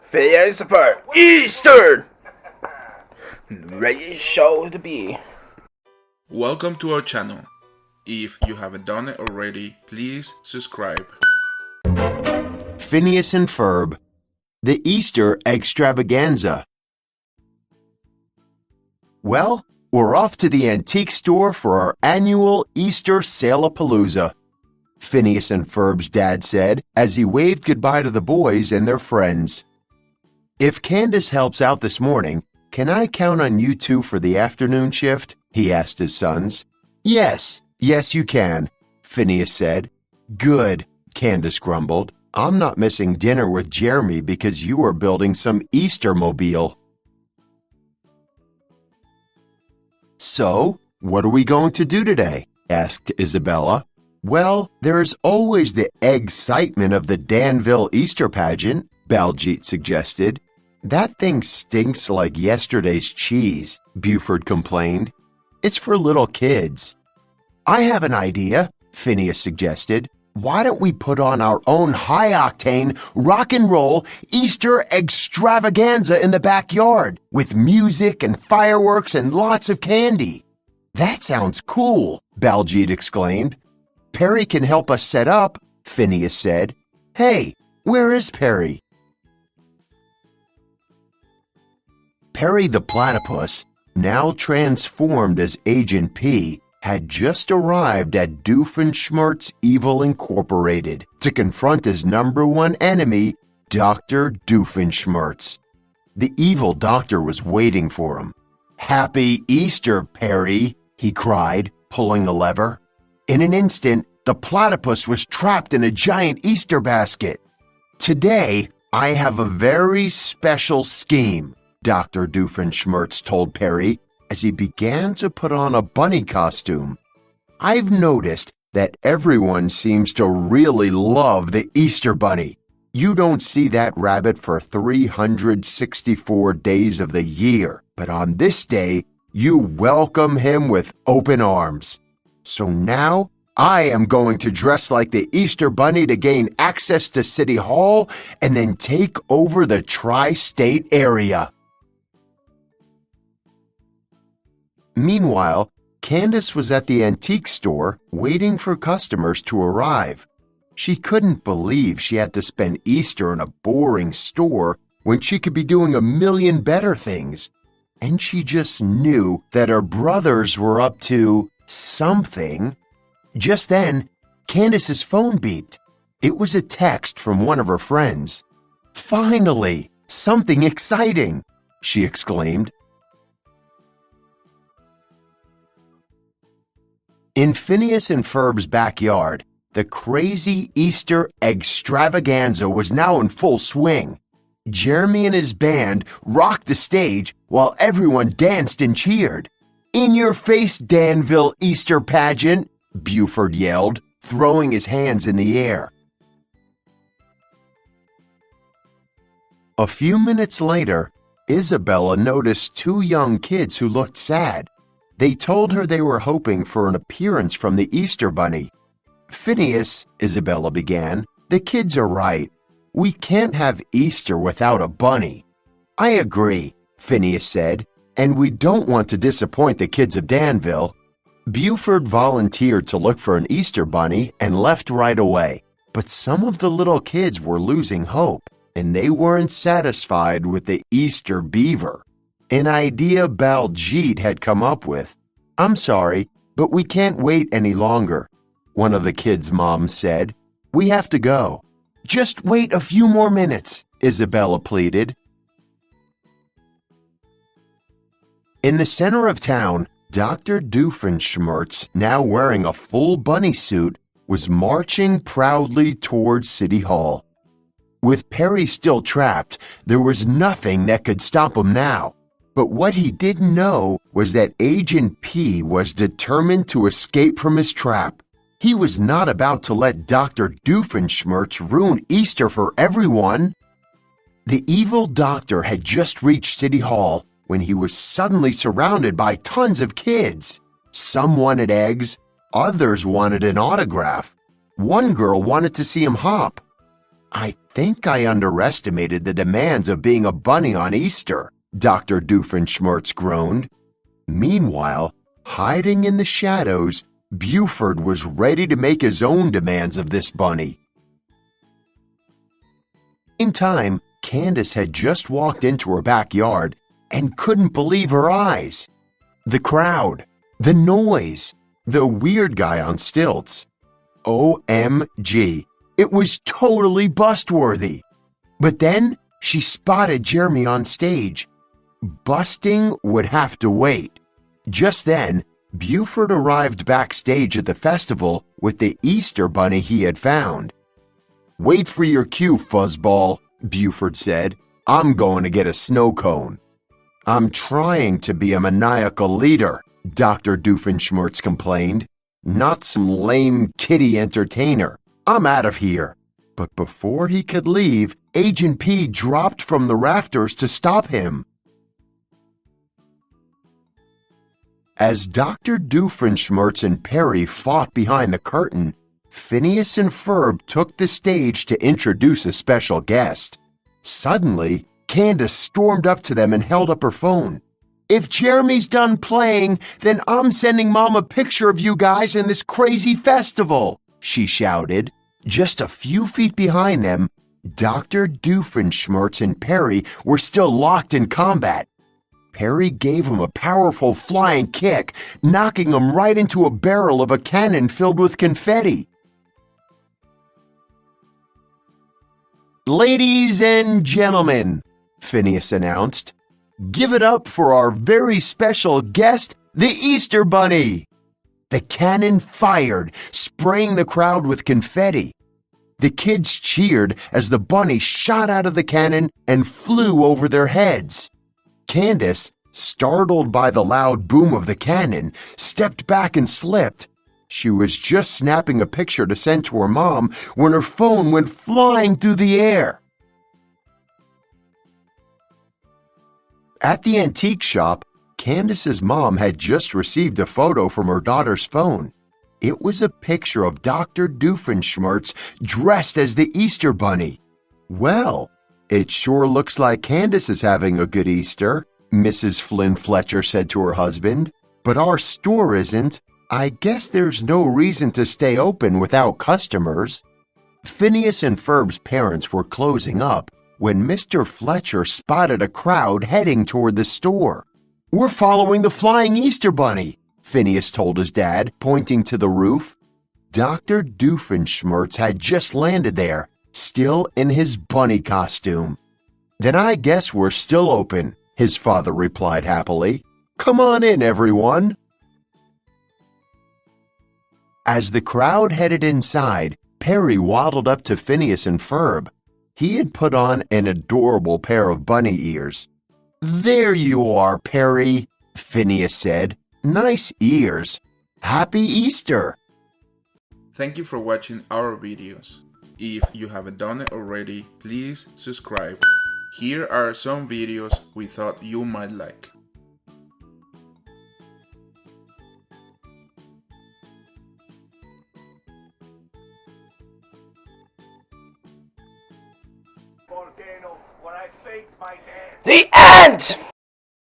Phineas and Ferb, Easter! Ready show to be. Welcome to our channel. If you haven't done it already, please subscribe. Phineas and Ferb, the Easter Extravaganza. Well, we're off to the antique store for our annual Easter Sale-a-Palooza, Phineas and Ferb's dad said as he waved goodbye to the boys and their friends. If Candace helps out this morning, can I count on you two for the afternoon shift? He asked his sons. Yes, you can, Phineas said. Good, Candace grumbled. I'm not missing dinner with Jeremy because you are building some Easter mobile. So, what are we going to do today? Asked Isabella. Well, there's always the excitement of the Danville Easter pageant, Baljeet suggested. That thing stinks like yesterday's cheese, Buford complained. It's for little kids. I have an idea, Phineas suggested. Why don't we put on our own high-octane, rock and roll Easter extravaganza in the backyard with music and fireworks and lots of candy? That sounds cool, Baljeet exclaimed. Perry can help us set up, Phineas said. Hey, where is Perry? Perry the platypus, now transformed as Agent P, had just arrived at Doofenshmirtz Evil Incorporated to confront his #1 enemy, Dr. Doofenshmirtz. The evil doctor was waiting for him. Happy Easter, Perry, he cried, pulling the lever. In an instant, the platypus was trapped in a giant Easter basket. Today, I have a very special scheme, Dr. Doofenshmirtz told Perry as he began to put on a bunny costume. I've noticed that everyone seems to really love the Easter bunny. You don't see that rabbit for 364 days of the year, but on this day, you welcome him with open arms. So now, I am going to dress like the Easter bunny to gain access to City Hall and then take over the tri-state area. Meanwhile, Candace was at the antique store waiting for customers to arrive. She couldn't believe she had to spend Easter in a boring store when she could be doing a million better things. And she just knew that her brothers were up to something. Just then, Candace's phone beeped. It was a text from one of her friends. Finally, something exciting, she exclaimed. In Phineas and Ferb's backyard, the crazy Easter extravaganza was now in full swing. Jeremy and his band rocked the stage while everyone danced and cheered. In your face, Danville Easter pageant, Buford yelled, throwing his hands in the air. A few minutes later, Isabella noticed two young kids who looked sad. They told her they were hoping for an appearance from the Easter bunny. Phineas, Isabella began, the kids are right. We can't have Easter without a bunny. I agree, Phineas said, and we don't want to disappoint the kids of Danville. Buford volunteered to look for an Easter bunny and left right away. But some of the little kids were losing hope, and they weren't satisfied with the Easter beaver. An idea Baljeet had come up with. I'm sorry, but we can't wait any longer, one of the kids' moms said. We have to go. Just wait a few more minutes, Isabella pleaded. In the center of town, Dr. Doofenshmirtz, now wearing a full bunny suit, was marching proudly towards City Hall. With Perry still trapped, there was nothing that could stop him now. But what he didn't know was that Agent P was determined to escape from his trap. He was not about to let Dr. Doofenshmirtz ruin Easter for everyone. The evil doctor had just reached City Hall when he was suddenly surrounded by tons of kids. Some wanted eggs, others wanted an autograph. One girl wanted to see him hop. I think I underestimated the demands of being a bunny on Easter, Dr. Doofenshmirtz groaned. Meanwhile, hiding in the shadows, Buford was ready to make his own demands of this bunny. Same time, Candace had just walked into her backyard and couldn't believe her eyes. The crowd, the noise, the weird guy on stilts. OMG, it was totally bust-worthy. But then she spotted Jeremy on stage. Busting would have to wait. Just then, Buford arrived backstage at the festival with the Easter bunny he had found. "Wait for your cue, fuzzball," Buford said. "I'm going to get a snow cone." "I'm trying to be a maniacal leader," Dr. Doofenshmirtz complained. "Not some lame kitty entertainer. I'm out of here." But before he could leave, Agent P dropped from the rafters to stop him. As Dr. Doofenshmirtz and Perry fought behind the curtain, Phineas and Ferb took the stage to introduce a special guest. Suddenly, Candace stormed up to them and held up her phone. "If Jeremy's done playing, then I'm sending Mom a picture of you guys in this crazy festival," she shouted. Just a few feet behind them, Dr. Doofenshmirtz and Perry were still locked in combat. Perry gave him a powerful flying kick, knocking him right into a barrel of a cannon filled with confetti. "Ladies and gentlemen," Phineas announced, "give it up for our very special guest, the Easter Bunny." The cannon fired, spraying the crowd with confetti. The kids cheered as the bunny shot out of the cannon and flew over their heads. Candace, startled by the loud boom of the cannon, stepped back and slipped. She was just snapping a picture to send to her mom when her phone went flying through the air. At the antique shop, Candace's mom had just received a photo from her daughter's phone. It was a picture of Dr. Doofenshmirtz dressed as the Easter Bunny. "Well, it sure looks like Candace is having a good Easter," Mrs. Flynn Fletcher said to her husband. "But our store isn't. I guess there's no reason to stay open without customers." Phineas and Ferb's parents were closing up when Mr. Fletcher spotted a crowd heading toward the store. "We're following the flying Easter Bunny," Phineas told his dad, pointing to the roof. Dr. Doofenshmirtz had just landed there, still in his bunny costume. "Then I guess we're still open," his father replied happily. "Come on in, everyone." As the crowd headed inside, Perry waddled up to Phineas and Ferb. He had put on an adorable pair of bunny ears. "There you are, Perry," Phineas said. "Nice ears. Happy Easter." Thank you for watching our videos. If you haven't done it already, please subscribe. Here are some videos we thought you might like. The end!